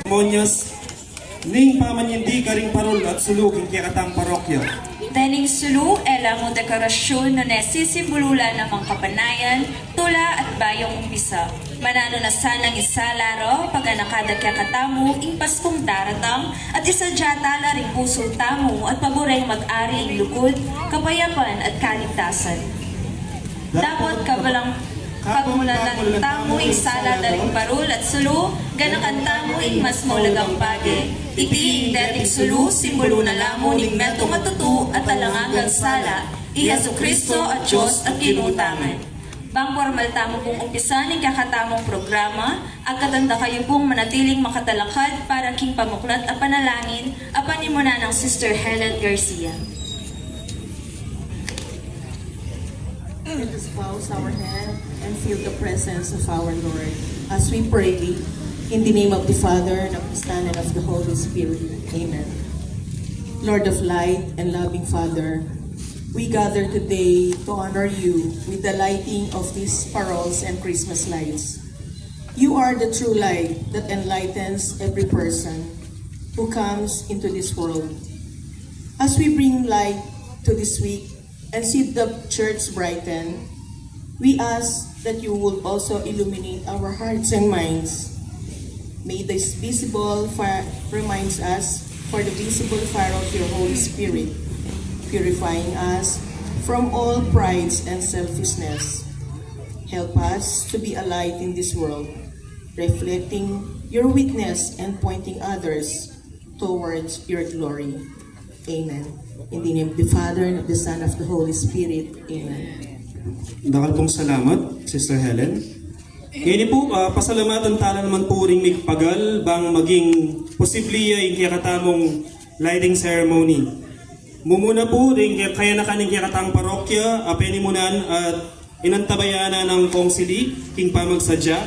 Monyos, ning pamanyindi karing parol at sulugin kaya katang parokyo. Dening sulu, ela mo dekorasyon na nesisimbulula ng mga kapanayan, tula at bayong umpisa. Manano na sanang isalaro, paganakada kaya katamu, ing paskong daratang, at isadyatala ring puso tamu, at paboreng mag-ari ing lukod, kapayapan at kaligtasan. Dapat kabalang pagmulan ng tamu ing sala daring parul at sulu, ganakan tamu ing mas maulagang pagi. Iti ing dating sulu, simbolo na lamo ning meto matutu at alangagang sala, i Jesu Kristo at Diyos at kinutangan. Bang formal tamo pong umpisa ng kakatamong programa, agkatanda kayo pong manatiling makatalakad para king pamuklat at panalangin, apanimuna ng Sister Helen Garcia. Let us bow our head and feel the presence of our Lord as we pray in the name of the Father, and of the Son, and of the Holy Spirit. Amen. Lord of light and loving Father, we gather today to honor you with the lighting of these paroles and Christmas lights. You are the true light that enlightens every person who comes into this world. As we bring light to this week and see the church brighten, we ask that you will also illuminate our hearts and minds. May this visible fire reminds us for the visible fire of your Holy Spirit, purifying us from all prides and selfishness. Help us to be a light in this world, reflecting your witness and pointing others towards your glory. Amen. In the name of the Father, and of the Son, and of the Holy Spirit. Amen. Dakal pong salamat, Sister Helen. Ngayon po, pasalamatan tala naman po ring migpagal bang maging posibliya yung kaya katamong lighting ceremony. Mumuna po rin kaya na kaning kaya katang parokya, apenimunan at inantabayana ng konsili, king pamagsadya.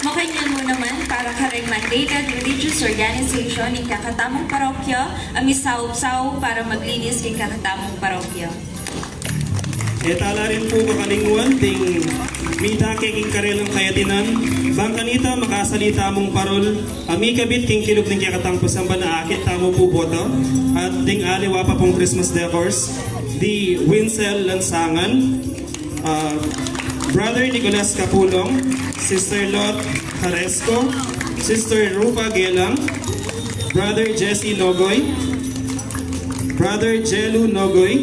Makanyan mo naman para kareng mandated religious organization ng kakatamong parokya, amisaw-saw para maglinis ng kakatamong parokya. Tala rin po kakalingwan ting mita king karelang kayatinan, bang kanita makasalita mong parol, amikabit king kilog ng kaya katang pasamba na akit tamo po boto, at ting aliwa pa pong Christmas decors, di Winsel Lansangan, Brother Nicolas Capulong, Sister Lot Haresco, Sister Rufa Gelang, Brother Jesse Nogoy, Brother Jelu Nogoy,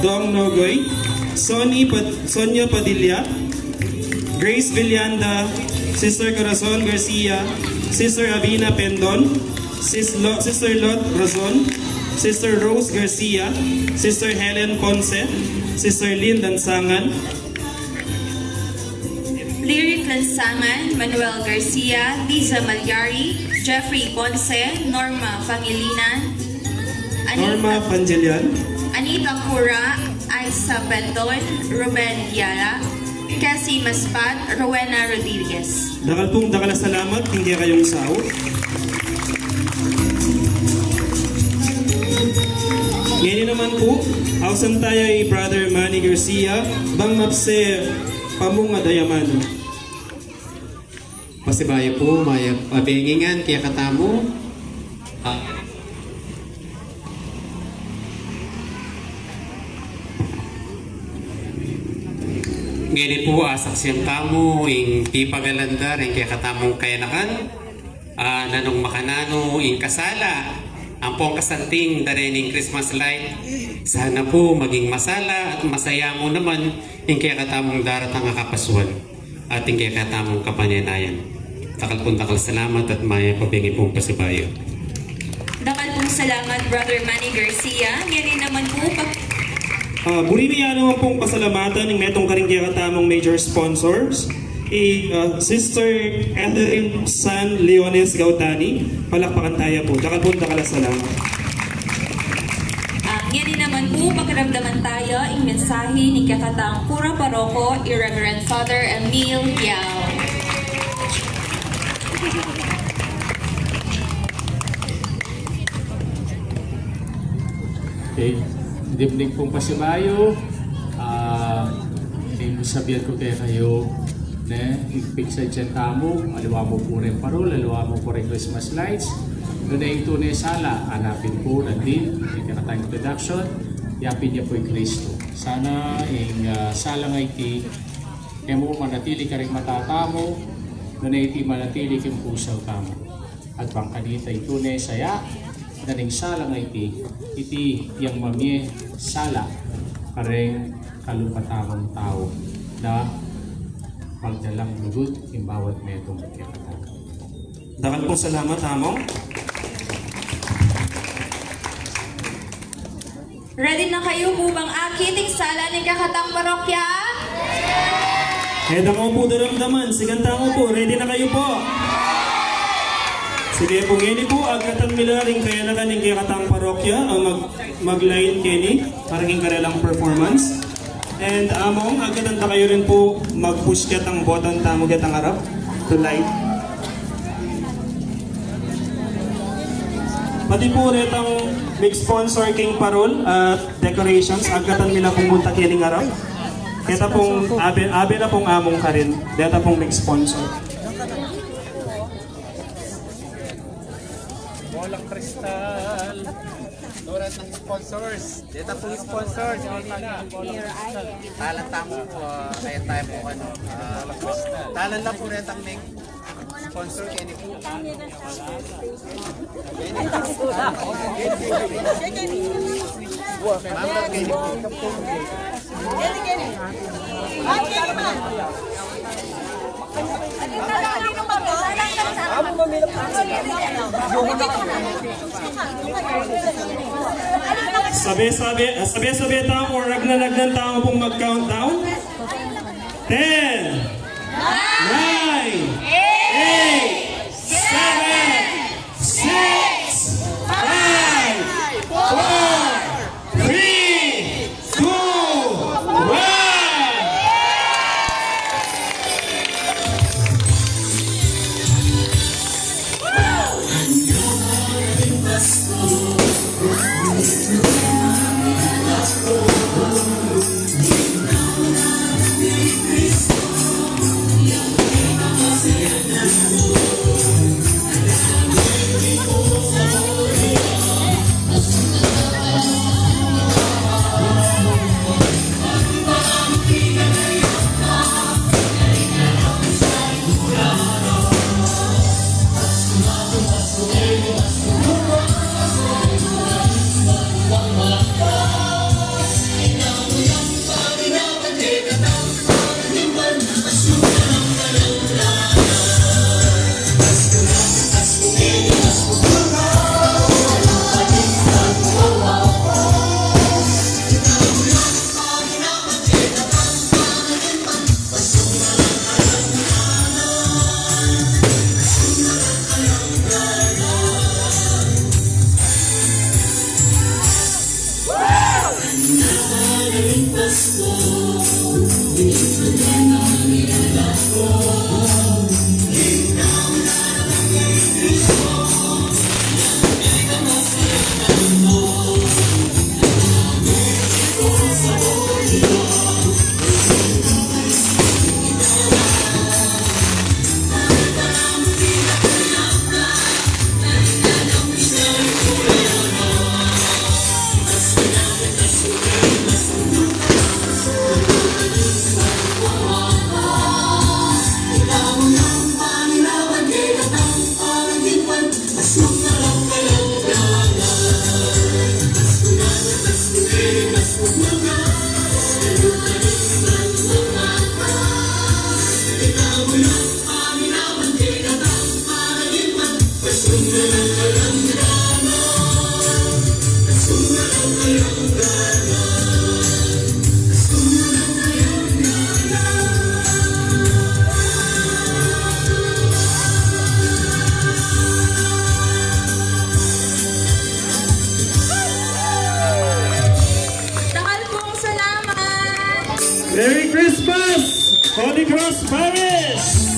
Dong Nogoy, Sonia Padilla, Grace Villanda, Sister Corazon Garcia, Sister Abina Pendon, Sister Lot Razon, Sister Rose Garcia, Sister Helen Ponce, Sister Lynn Lansangan, Lyric Lansangan, Manuel Garcia, Liza Malyari, Jeffrey Ponce, Norma Pangilinan, Norma Pangilian, Anita Cura, Aisa Pendon, Ruben Diala, Cassie Maspat, Rowena Rodriguez. dakal pong dakala salamat, hindi kayong sao. Ngayon naman po, ausan tayo ay Brother Manny Garcia, bang mapse pamunga dayamano. Pasibayo po, may pabengingan kaya katamo. Ngayon po, saksiyang tamo, yung pipagalandar, yung kaya katamong kayanakan, nanong makanano, yung kasala, ang pong kasanting darening Christmas light, sana po maging masala at masaya mo naman yung kaya katamong daratang kapaswan at yung kaya katamong kapanyanayan. Takal pong dakal salamat at maya pabingi pong pasibayo. Dakal pong salamat, Brother Manny Garcia. Ngayon naman po, Burimiya naman pong pasalamatan ng metong karing kaya katamong major sponsors, Sister Catherine San Leones Gautani, palakpakan tayo po. Dakal pong dakala salamat. ngayon naman po, pakiramdaman tayo ang mensahe ni kakatang Pura Paroko, Irreverend Father Emil Yao. Okay. Dibnig pong pasibayo. Sabihan ko kaya kayo Ne, ipiksa dyan tamo, aliwa mo po rin parol, aliwa mo po rin Christmas lights. Doon ay ito na sala, hanapin po nandin, itinatang introduction, yapin niya po yung Kristo. Sana yung sala nga iti, kaya mo manatili ka rin matatamo, doon ay iti manatili kang pusaw tamo. At bang kanita ito na saya, daning sala nga iti yung mamye sala, kareng kalupatamang tao na magdalang lugod yung bawat metong magkakata. Dakal pong salamat, Among. Ready na kayo po bang akiting sala ng kakatang parokya? Kaya ako po daramdaman, siganta ko po, ready na kayo po. Sige po, ngini po, agkatan milaring kaya na kaning kakatang parokya, ang mag-line kini, parang karelang performance. And Among, agkatan ta kayo rin po mag-push kat ang button tamo kat ang harap to light. Pati po rin ang mag-sponsor king parol at decorations, agkatan nila pumunta kining harap. Kaya pong abe na pong Among ka rin, data pong mag-sponsor. Walang kristal. Dorat ng sponsors. Dito po sponsor. Talan tamo po. Kaya tayo po ano. Talan na po rin ang may sponsor. Kaya ni po. Mamang kaya ni po. Sabi tao or nagnan tao pong mag-countdown. 10, 9, 8, 7, 6, 5, 4, 3, 2, 1. Merry Christmas, Holy Cross Parish!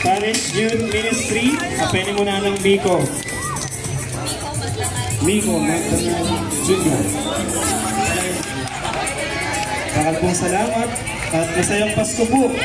Talent Youth Ministry, apeni mo na ng Biko. Miko, Magdalena Junior. Bakal pong salamat at masayang Pasko po